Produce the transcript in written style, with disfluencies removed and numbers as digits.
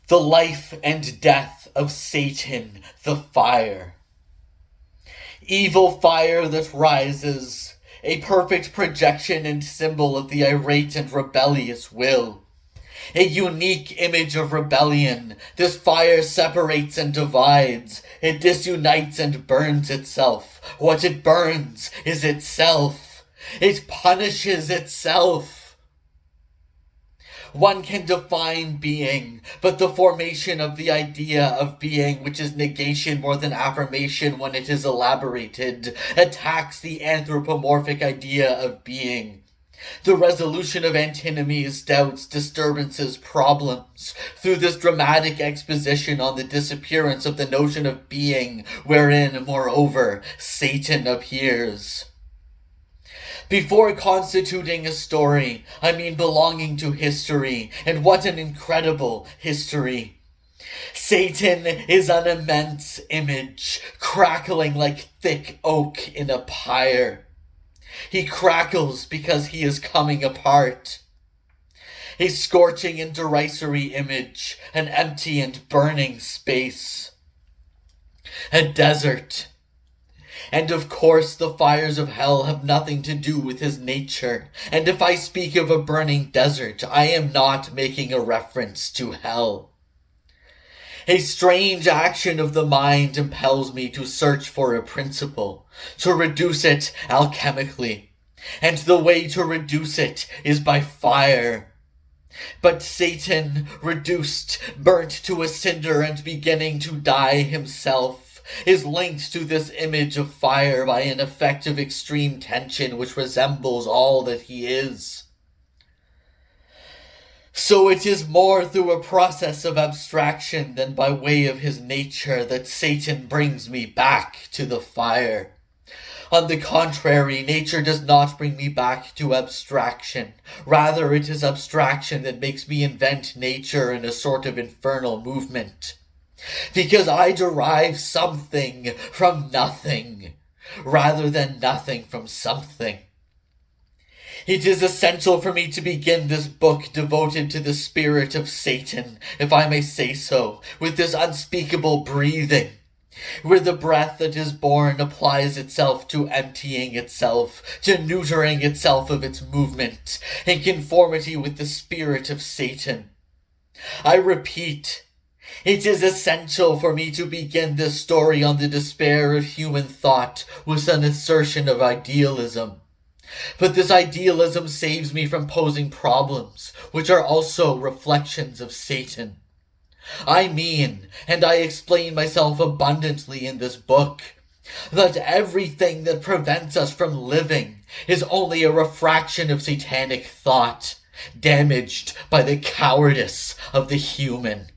The life and death of Satan, the fire. Evil fire that rises, a perfect projection and symbol of the irate and rebellious will. A unique image of rebellion, this fire separates and divides. It disunites and burns itself. What it burns is itself. It punishes itself. One can define being, but the formation of the idea of being, which is negation more than affirmation when it is elaborated, attacks the anthropomorphic idea of being. The resolution of antinomies, doubts, disturbances, problems, through this dramatic exposition on the disappearance of the notion of being, wherein, moreover, Satan appears. Before constituting a story, I mean belonging to history, and what an incredible history. Satan is an immense image, crackling like thick oak in a pyre. He crackles because he is coming apart. A scorching and derisory image, an empty and burning space. A desert. And of course the fires of hell have nothing to do with his nature, and if I speak of a burning desert, I am not making a reference to hell. A strange action of the mind impels me to search for a principle, to reduce it alchemically, and the way to reduce it is by fire. But Satan, reduced, burnt to a cinder and beginning to die himself, is linked to this image of fire by an effect of extreme tension which resembles all that he is. So it is more through a process of abstraction than by way of his nature that Satan brings me back to the fire. On the contrary, nature does not bring me back to abstraction. Rather, it is abstraction that makes me invent nature in a sort of infernal movement. Because I derive something from nothing, rather than nothing from something. It is essential for me to begin this book devoted to the spirit of Satan, if I may say so, with this unspeakable breathing, where the breath that is born applies itself to emptying itself, to neutering itself of its movement, in conformity with the spirit of Satan. I repeat, it is essential for me to begin this story on the despair of human thought with an assertion of idealism. But this idealism saves me from posing problems, which are also reflections of Satan. I mean, and I explain myself abundantly in this book, that everything that prevents us from living is only a refraction of satanic thought, damaged by the cowardice of the human.